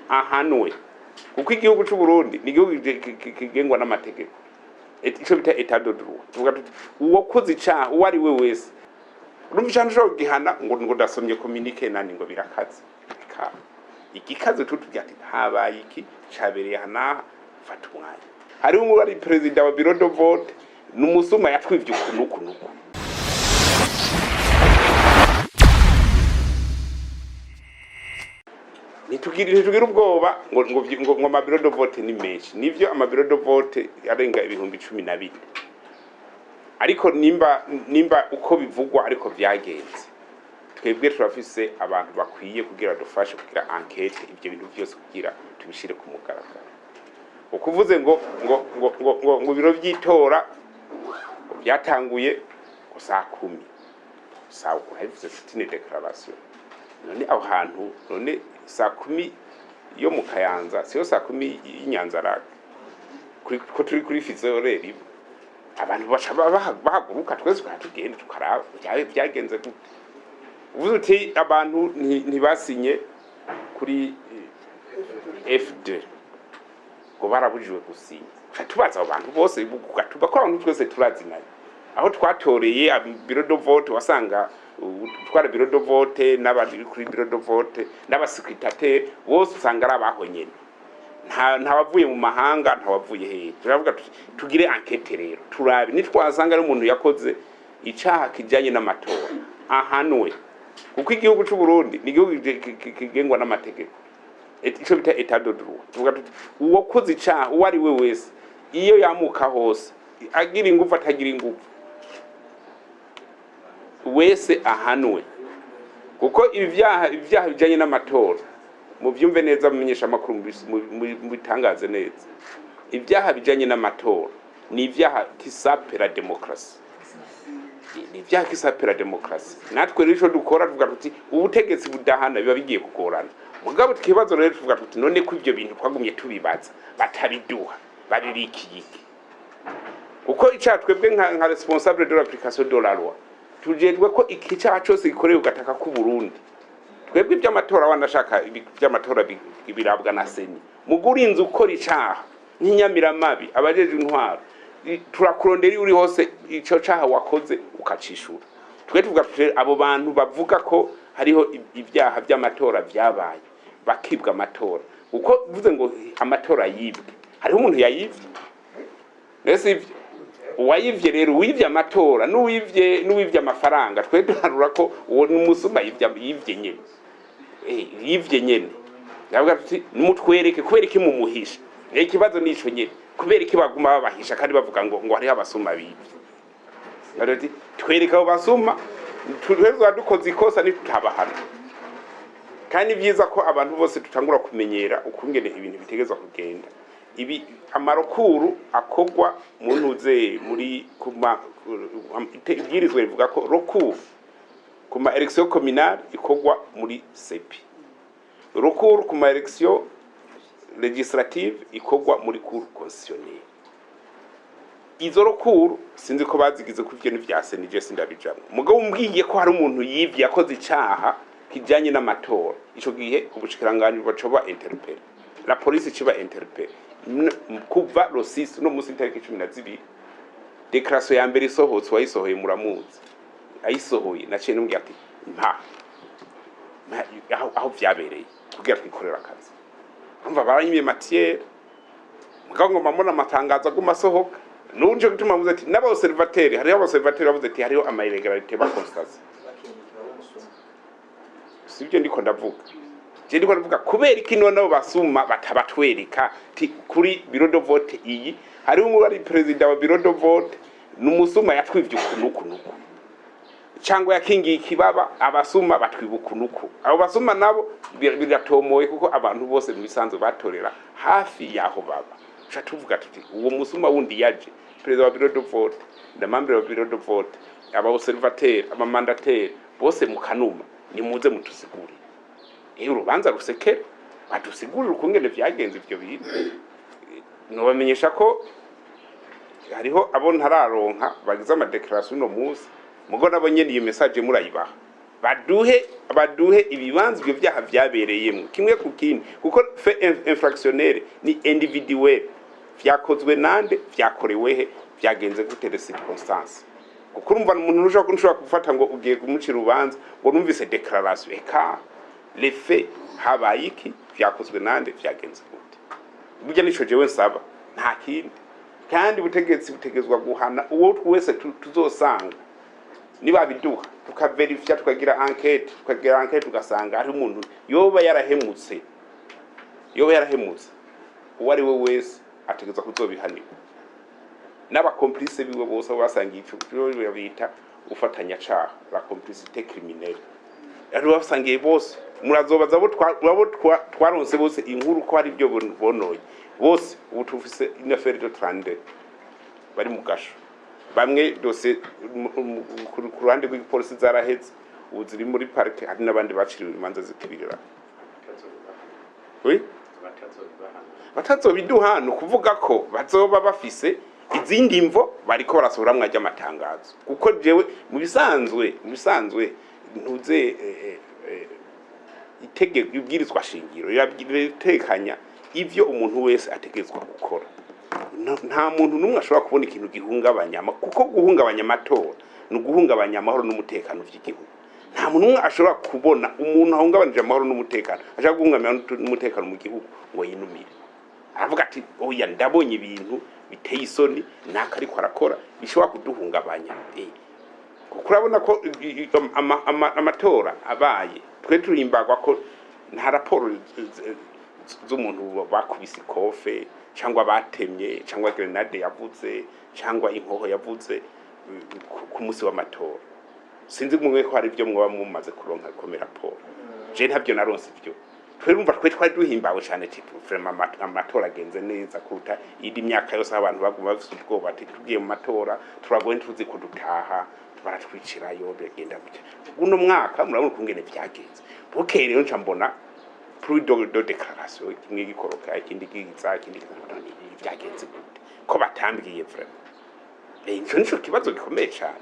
ahanwe kuko igihugu cy'u Burundi ni igihugu kigengwa n'amategeko ico bita état de droit tuvuga tuti uwo koze icaha uwo ari we wese urumva cyo gihana ngo dasomye communique nani ngo birakaze igikaze tutugira ati habaye iki cabereye hana fata umwanya hari umwe ari president wa bureau de vote n'umusuma yatwivye ukunuku nitugira ubwoba ngo ama bureau de vote ni menshi nivyo ama bureau de vote arenga ibihumbi 12 ariko nimba uko bivugwa ariko vyagenze twebwe turafise abantu bakwiye kugira dufashe kugira enquête ivyo bintu byose kugira tubishire ku mugaragaro ukuvuze ngo biro by'itora byatanguye ku saa 10 saa uhavuze sitine declaration none aho hantu none saa 10 yo mu Kayanza siyo saa 10 y'Inyanza rake ko turi kuri fizoreri abantu bahaguruka twese tugenda tukaraba byagenze gute uvuze uti abantu ntibasinye kuri F2 ngo barabujijwe gusinya tubaza abantu bose ugatuba ko abantu twese turazinanye aho twatoreye bureau de vote wasanga twara bureau de vote n'abandi kuri bureau de vote n'abasecrétaire bose usanga ari abahonyene nta wavuye mu mahanga nta wavuye hehe turavuga tugire enquête rero turabe nitwasanga ari umuntu yakoze icaha kijanye n'amatora ahanwe kuko igihugu cy'u Burundi ni igihugu kigengwa n'amategeko ico bita état de droit tuvuga tuti uwo koze icaha uwo ari we wese iyo yamuka hose agira ingufu atagira ingufu wese ahanwe kuko ibyaha bijanye n'amatora mu byumve neza mumenyesha makuru mu bitangaze neza ibyaha bijanye n'amatora ni ibyaha kisape la démocratie ni ibyaha kisape la démocratie natwe rero dukora tuvuga tuti ubutegetsi budahana biba bigiye kugorana mugabo tukibazo rero tuvuga tuti none ko ivyo bintu twagumye tubibaza batabiduha babibiki kuko icaha twebwe nka responsable de l'application de la loi tujedwe ko ikicaha cyose gikorewe ugataka ku Burundi twebwe iby'amatora wanashaka iby'amatora birabwa na seni muguri inzu ukora icaha nk'inyamiramabi abajeje intwaro turakurondera uri hose ico caha wakoze ukacishura twe tuvuga abo bantu bavuga ko hariho ibyaha by'amatora byabaye bakibwa amatora uko bivuze ngo amatora yibwe hariho umuntu yayivye nese uwayivye rero wivye amatora n'uwivye amafaranga twe duharura ko uwo n'umusuma yivye nyene yivye nyene ndavuga tuti numutwereke kubereke mu muhisha ikibazo nico nyene kubereke baguma babahisha kandi bavuga ngo hariho abasuma bivye arati twereka abo basuma twezwa dukoze ikosa nitutabahana kandi byiza ko abantu bose tutangura kumenyera ukungene ibintu bitegezwa kugenda ibi amarokuru akogwa muntuze muri kuma ibwirizwa rivuga ko rokuru kuma election communale ikogwa muri CEPI rokuru kuma election legislative ikogwa muri cour constitutionnelle izo rokuru sinzi ko bazigize ku byo n'ivyase nije sindabijamwe mugabo umbwiye ko hari umuntu yivye yakoze icaha kijanye n'amatora ico gihe ubushikiranganje bacoba interpel la police ciba interpel kuva lo 6 no musi tariki 12 declaration ya mbere isohotse wayisohoye muramuzi ayisohoye naciye numbwiye ati aho vyabereye kugira twikorera akazi umva baranyimye matière mugabo ngo mamona amatangazo gumasohoka nuje gutuma muze ati naba observateur hariho observateur bavuze ati hariho ama irregularité ba constance sivyo ndiko ndavuga je ndiko ndavuga kubera ikintu nabo basuma batabatwereka ti kuri bureau de vote iyi hari umwe ari president wa bureau de vote n'umusuma yatwivye ukunuku cyangwa yakingiye ikibaba abasuma batwibukunuku abo basuma nabo biratomoye kuko abantu bose mu bisanzwe batorera hafi yaho baba tuvuga tuti uwo musuma wundi yaje president wa bureau de vote ndamambere wa bureau de vote aba observateur aba mandataire bose mu kanuma ni muze mutusigure urubanza rusekera badusigurira ukungene vyagenze ivyo bintu no bamenyesha ko hariho abo ntararonka bagize ama declaration no muzi mugo nabo nyene iyo message murayibaha baduhe ibibanza ibyo byaha byabereyemo kimwe ku kindi kuko fait infractionnaire ni individuel vyakozwe nande vyakorewe he vyagenze gute de circonstance kuko urumva umuntu ushobora gufata ngo ugiye kumucira urubanza ngo numvise declaration eka les faits habaye iki vyakozwe nande vyagenze gute burya nico jewe nsaba nta kindi kandi butegetsi butegezwa guhana uwo wese tuzosanga niba biduha tukaverifya tukagira enquête tugasanga ari umuntu yoba yarahemutse uwo ari we wese ategeza kuzobihanirwa n'abakomplice biwe bose basangiye ico bita ufatanya caha la complicité criminelle ari basangiye bose murazobaza abo twaronse bose inkuru ko ari byo bonoye bose ubu tufise une affaire de 32 bari mu gasho bamwe dose ku ruhande rw'ipolisi zaraheze ubu ziri muri parike hari n'abandi baciriwe imanza zikibirira batazobiduha ni ukuvuga ko bazoba bafise izindi mvo bariko barasohoramwo ry'amatangazo kuko jewe mu bisanzwe ntuze itegeko ibwirizwa shingiro iratekanya ivyo umuntu wese ategezwa gukora nta muntu numwe ashobora kubona ikintu gihungabanya kuko guhungabanya amatora no guhungabanya amahoro n'umutekano by'igihugu nta muntu numwe ashobora kubona umuntu ahungabanije amahoro n'umutekano ashaka guhungabanya n'umutekano mu gihugu ngo yinumire aravuga ati oya ndabonye ibintu biteye isoni naka ariko arakora bishobora kuduhungabanya kuko urabona ko amatora abaye twe turimbagwa ko nta raporo z'umuntu bakubise ikofe cyangwa batemye cyangwa grenade yavuze cyangwa inkoho yavuze ku munsi w'amatora sinzi mwe ko hari byo mwaba mumaze kuronka komera raporo je ntabyo naronse ibyo twumva twari duhimbawe cyane tipo vraiment amatora agenze neza kuruta indi myaka yose abantu baguma bafite ubwoba ati tugiye mu matora turagoye tuzi kudutaha baratwicirayo begenda gutya uno mwaka murabona kungene byagenze bukeye rero nca mbona plus de déclaration kimwe gikoroka ikindi giza ikindi byagenze gute ko batambwiye vraiment nico kibazo gikomeye cyane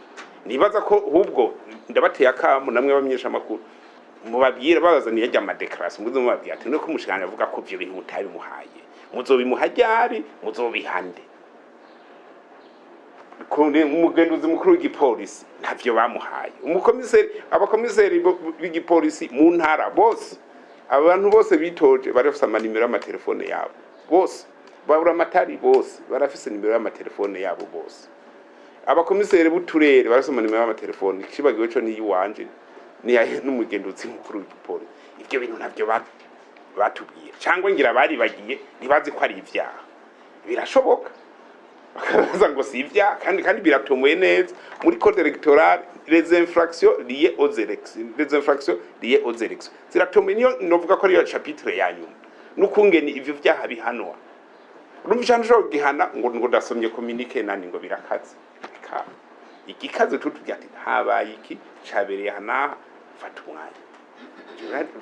nibaza ko ahubwo ndabateye akamu namwe bamenyesha amakuru mubabwira bazaniye ajya amadeclaration muzo mubabwira ati nuko umushikana avuga ko byo bintu mutabimuhaye muzobimuhajyari muzobihande konde umugenduzi mukuru w'igipolisi ntavyo bamuhaye abakomiseri b'igipolisi mu ntara bose abantu bose bitoje barafise amanimero y'amatelefone yabo bose babura amatari bose barafise nimero y'amatelefone yabo bose abakomiseri b'uturere barafise amanimero y'amatelefone kibagiwe cyo ni yiwanje ni n'umugenduzi mukuru w'igipolisi ivyo bintu ntavyo batubwiye cyangwa ngira bari bagiye ntibazi ko ari ivyaha birashoboka bakaza ngo si ivyaha kandi biratomoye neza muri code électorale les infractions liées aux élections ziratomoye niyo novuga ko ariyo chapitre yanyuma n'ukungene ivyo vyaha bihanwa urumva cyane cyo gihana ngo ndasomye communique nani ngo birakaze igikaze tutubya ati habaye iki cabereye hana fata umwanya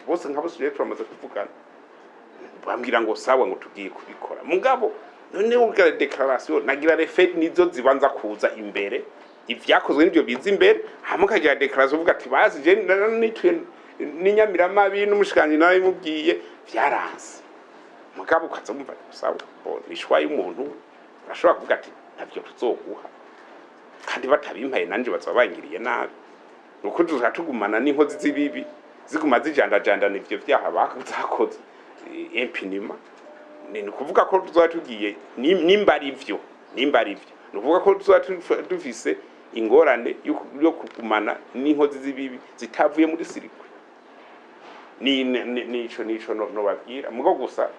bose nkabo suje turamaze kuvugana bambwira ngo sawa ngo tugiye kubikora mugabo none ubwa declaration nagira refet nizo zibanza kuza imbere ivyakozwe n'ibyo biza imbere hamukagira declaration uvuga ati bazi je nitwe n'inyamirama bintu umushikanye nawe mubwiye vyaranze mugabo ukazumva sawa nishwa y'umuntu ashobora kuvuga ati ntavyo tuzoguha kandi batabimpaye nanje bazabangiriye nabi nuko tuzatugumana n'inkozi z'ibibi ziguma zijandajandana ivyo vyaha bakoze impinima ni kuvuga ko tuzatugiye nimba ari ivyo nuvuga ko tuzatufise ingorane yo kugumana n'inkozi z'ibibi zitavuye muri sirikwe nico no babwira mugo gusa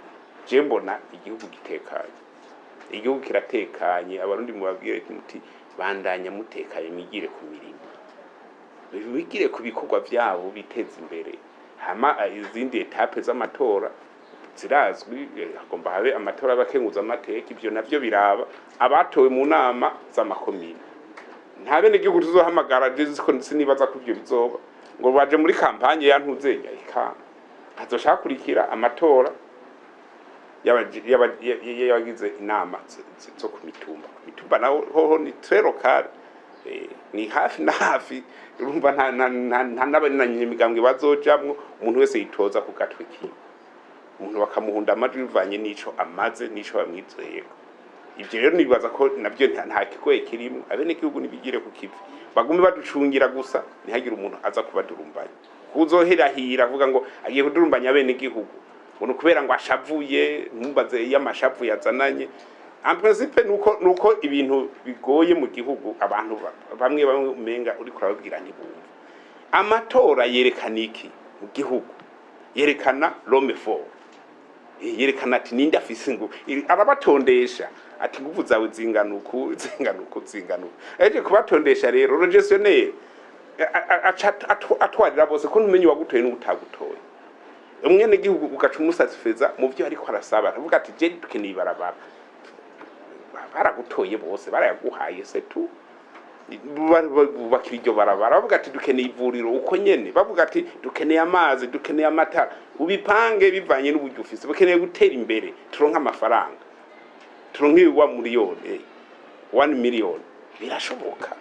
je mbona igihugu gitekanye igihugu kiratekanye abarundi mubabwire muti bandanya mutekaye migire ku mirimo bigire ku bikorwa byabo biteza imbere hama izindi etape z'amatora zirazwi agomba habe amatora abakenguza amateka ibyo navyo biraba abatowe mu nama z'amakomine nta bene gihugu tuzohamagara ko sinibaza ko ibyo bizoba ngo baje muri kampanye yantuzenya ika azoshaka kurikira amatora yabagize inama zo ku mitumba naho ho ni très local ni hafi na hafi urumva nta n'abanyamigambwe bazojamwo umuntu wese yitoza ku gatwe kiwe umuntu bakamuhunda amajwi bivanye n'ico amaze n'ico bamwizeye ivyo rero nibaza ko navyo nta kigoye kirimo abene igihugu nibigire ku kivi bagume baducungira gusa ntihagire umuntu aza kubadurumbanya kuzoherahira avuga ngo agiye kudurumbanya abene igihugu umuntu kubera ngo ashavuye ntumbaze y'amashavu yazananye en principe nuko ibintu bigoye mu gihugu abantu bamwe umenga uri kurababwira ntibumva amatora yerekana iki mu gihugu yerekana l'homme fort yerekana ati ninde afise ngo arabatondesha ati nguvu zawe zinganuku eje kubatondesha rero le gestionnaire atwarira bose ko ntumenye wagutoye n'utagutoye umwene gihugu ugaca umusatisfeza mu byo ariko arasaba avuga ati je dukeneye barabara baragutoye bose barayaguhaye se tu bubakira iryo barabara bavuga ati dukeneye ivuriro uko nyene bavuga ati dukeneye amazi dukeneye amatara ubipange bivanye n'uburyo ufise bakeneye gutera imbere turonka amafaranga turonka wa miliyoni 1 million birashoboka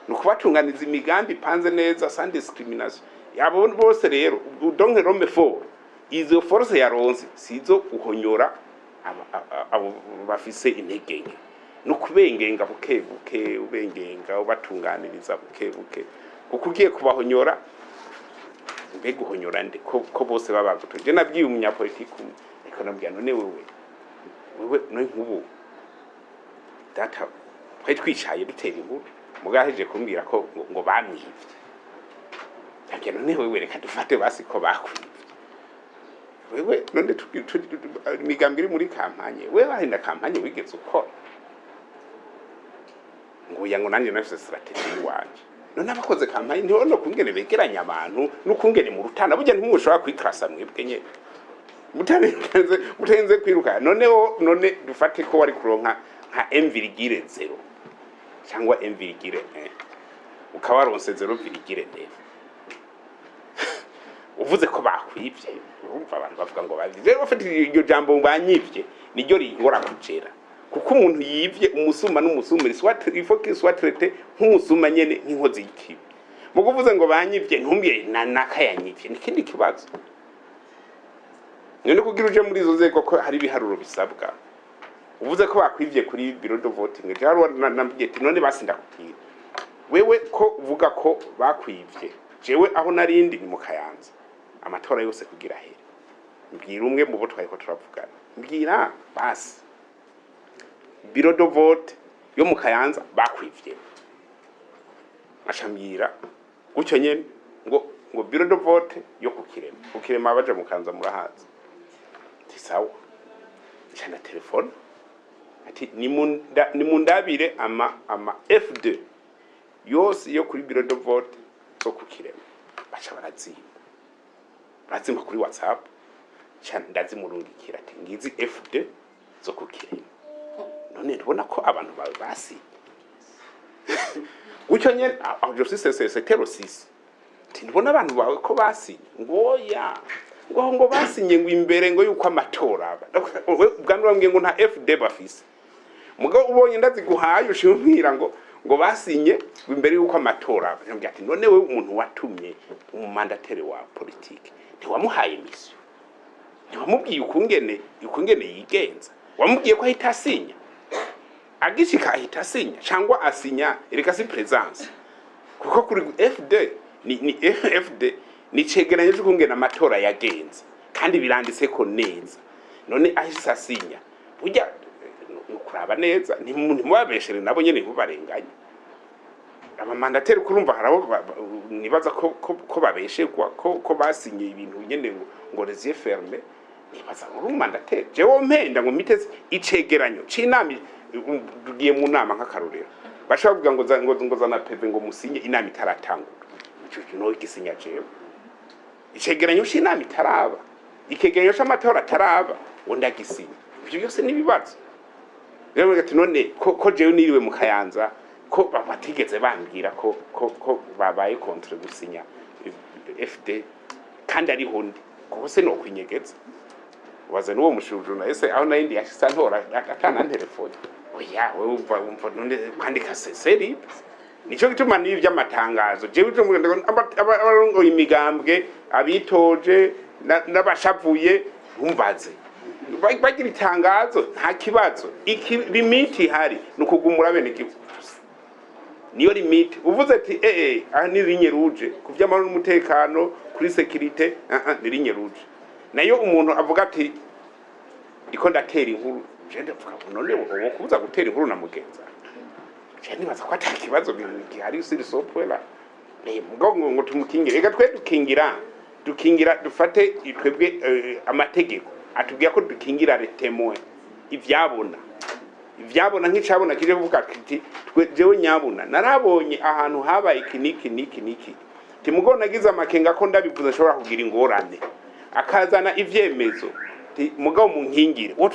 nukubatunganiza imigambi panze neza sans discrimination yabo bose rero donc l'homme fort izo force yaronse sizo uhonyora abo bafise intege nke nukubengenga buke ubengenga ubatunganiriza buke kuko ugiye kubahonyora mbega uhonyora nde ko bose babagutoje je nabwiye umunyapolitiki ariko nabwiye none wewe no nkubu data twicaye dutera inkuru mugaheje kumbwira ko ngo bamwivye nabwiye none wewe reka dufate basi ko bakwivye wewe none imigambi iri muri kampanye wewe ahinda kampanye wigeze ukora ngo yango nanje nafise strategy wanje none abakoze kampanye ntiwono kungene begeranya abantu n'ukungene mu rutana burya ntimushobora kwikrasa mwebwe nyene mutenze kwiruka none dufate ko wari kuronka nka M,0 cyangwa M,1 ukawaronse 0,9 uvuze ko bakwivye urumva abantu bavuga ngo rero bafite iryo jambo banyivye niryo rihora kugera kuko umuntu yivye umusuma n'umusumiri soit traité nk'umusuma nyene nk'inkozi y'ikibi mu kuvuze ngo banyivye ntumbiye nakayanyivye nikindi kibazo none kugira uje muri izo nzego ko hari biharuro bisabwa uvuze ko bakwivye kuri bureau de voting jaro nambwiye ati none basinda kukira wewe ko uvuga ko bakwivye jewe aho narindi ni mu Kayanza amatora yose kugira here mbwira umwe mu bo twari ko turavugana mbwira basi bureau de vote yo mu Kayanza bakwivye ashambira gucyo nyene ngo bureau de vote yo kukirema abaje mu Kanza murahaza tisawa cyana telefone ati ni mundabire ama F2 yose yo kuri bureau de vote zo kukirema bacha barazima kuri WhatsApp cyane ndazimurungikira ati ngizi F2 zo kukirema none ndabona ko abantu bawe basi gucyo nyene aho c'est terroriste ndabona abantu bawe ko basi ngo basinye ngo imbere ngo yuko amatora ubwandu bambwiye ngo nta FD bafise mugabo ubonye ndaziguhaye ushimira ngo basinye imbere yuko amatora nambwiye ati none we umuntu watumye umumandateri wa politique ntiwamuhaye mission ntiwamubwiye ukungene yigenza wamubwiye ko ahita asinya agishika ahita asinya cyangwa asinya reka si presence kuko kuri FD ni FD ni cegeranye cy'ukungena amatora yagenze kandi biranditse ko neza none ahise asinya burya ukuraba neza ntimubabeshere nabo nyene nkubarenganya abamandateri kurumva harabo nibaza ko babeshegwa ko basinye ibintu nyene ngo les yeux fermés nibaza ngo umandateri jewe mpenda ngo miteze icegeranyo cinami dugiye mu nama nk'akarorero bashavuga ngo zana peve ngo musinye inama itaratangura ico kino igisinya jewe icegeranyo c'inama itaraba ikegeranyo c'amatora ataraba wonda gisinya ivyo byose nibibazo rero ati none ko jewe niriwe mu Kayanza ko batigeze bambwira ko babaye contre gusinya FD kandi ari hondi kuko se no kwinyegeza waza nuwo mushujuna ese aho nayindi yashisantora akana telefone oya wewe umva none kwandika seri nico gituma nibi by'amatangazo jewe abarongo imigambwe abitoje n'abashavuye ntumbaze bagira itangazo nta kibazo iki limiti hari nukugumura bene gihugu niyo limiti uvuze ati aha ni linye ruje kuvyamara n'umutekano kuri security ni linye ruje nayo umuntu avuga ati iko ndatera inkuru je ndavuga none uwo kubuza gutera inkuru na mugenza je nibaza ko atakibazo gihari siri sopwela ngo tumukingire ega twe dukingira dufate twebwe amategeko atubwiye ko dukingira retemoe ivyabona nk'icabona kije kuvuga kiti jewe nyabona narabonye ahantu habaye niki timugona nagize amakenga ko ndabivuze nshobora kugira ingorane akazana ivyemezo mugabo mu nkingire wo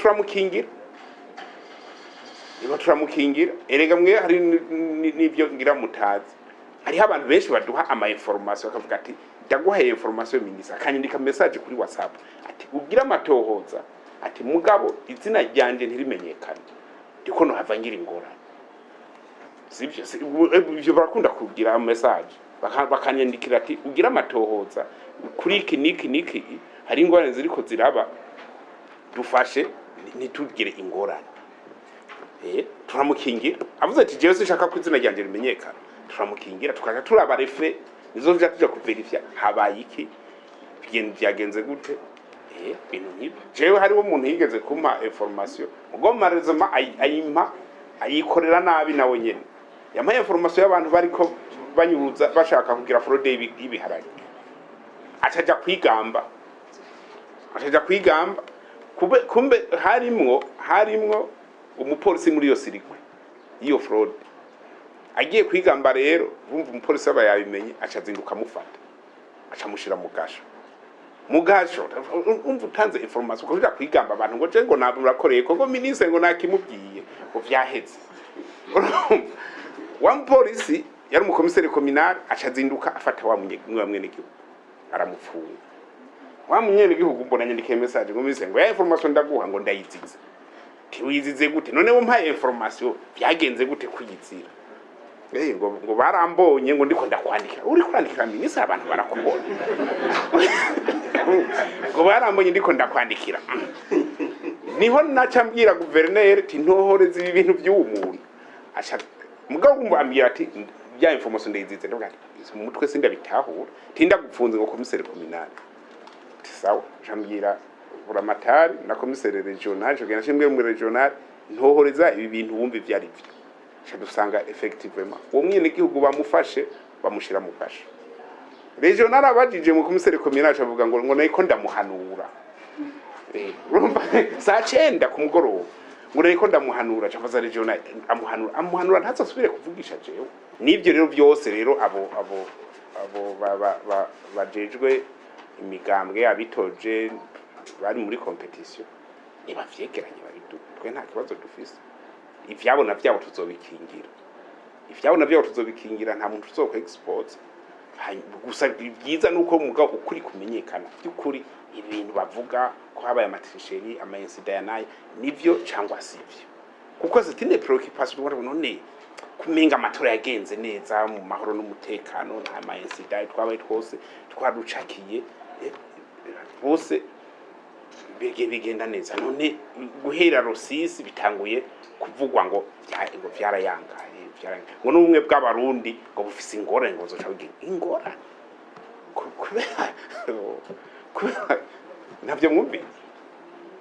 turamukingira erega mwe hari nivyo ngira mutazi hariho abantu benshi baduha ama information bakavuga ati ndaguhaye information minisa kanyandika message kuri WhatsApp ati ugira amatohoza ati mugabo izina ryanje ntirimenyekana ndiko no hava ngira ingorane sivyo ivyo barakunda kugira message bakanyandikira ati ugira amatohoza kuri niki hari ingorane ziriko ziraba dufashe nitugire ingorane turamukingira avuze ati jewe sinshaka ko izina ryanje rimenyekana turamukingira tukaja turaba refe nizo tuja kuverifya habaye iki byagenze gute bintu nk'ibyo jewe hari umuntu yigeze kumpa information ubwo marezoma ayikorera nabi nawe nyene yampaye information y'abantu bariko banyuruza bashaka kugira fraude y'ibiharage acaja kwigamba kumbe harimwo umupolisi muri yo sirikwe iyo fraude agiye kwigamba rero bumva umupolisi aba yabimenye acazinduka mufata acamushira mu gasho umva utanze information ko uja kwigamba abantu ngo je ngo naburakoreye ko ministre ngo nakimubwiye ngo vyaheze wa mupolisi yari umukomiseri communal acazinduka afata wa mwene gihugu aramufunga wa munyene gihugu mbona nyandike message ngo ministre ngo ya information ndaguha ngo ndayizize tiwizize gute none wo mpaye information byagenze gute kuyizira ngo barambonye ngo ndiko ndakwandika uri kwandikira ministre abantu barakubona ngo barambonye ndiko ndakwandikira niho nacambwira guverineri ti ntohoreze ibi bintu by'umuntu acha mugabo ambwira ati bya information ndayizize ndavuga ati mu mutwe sindabitahura tinda gupfunze ngo komiseri communal sawa jambwira buramatari na komiseri regional cyo gena shimwe mu regional ntohoreza ibi bintu wumva ivyari byo dusanga effectivement uwo mwene gihugu bamufashe bamushira mu kasho regional abajije mu komiseri communal avuga ngo nayiko ndamuhanura urumva saa 9 ku mugoroba ngo nayiko ndamuhanura cafaza regional amuhanura ntazosubire kuvugisha jewe nivyo rero byose rero abo bajejwe imigambwe abitoje bari muri competition niba vyegeranye babitwe nta kibazo dufise ivyabona byabo tuzobikingira nta muntu uzoko export gusa byiza nuko mugabo ukuri kumenyekana byukuri ibintu bavuga ko habaye amatrisheri amayinsida yanaye nivyo cyangwa sivyo kuko zitine preoccupation twari none kumenga amatora yagenze neza mu mahoro n'umutekano nta mayinsida twabaye twose twarucakiye bose bigenda neza none guhera Rosisi bitanguye kuvugwa ngo vyarayangaye ngo n'ubumwe bw'abarundi ngo bufise ingorane ngo zoca bigira ingorane kubera navyo mwumvi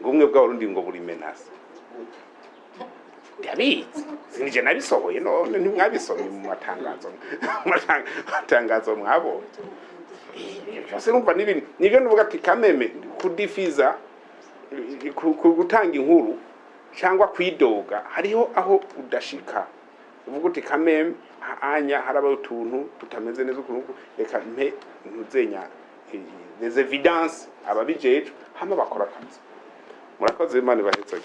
ngo ubumwe bw'abarundi ngo buri menace ndabizi sinije nabisohoye none ntimwabisomye mu matangazo mwabonye cyose numva nibyo nuvuga ati kameme kudifiza gutanga inkuru cyangwa kwidoga hariho aho udashika uvuga uti kameme anya haraba utuntu tutameze neza ukuntu reka mpe ntuzenya les evidences ababijeje hama bakora kazi murakoze Imana bahetse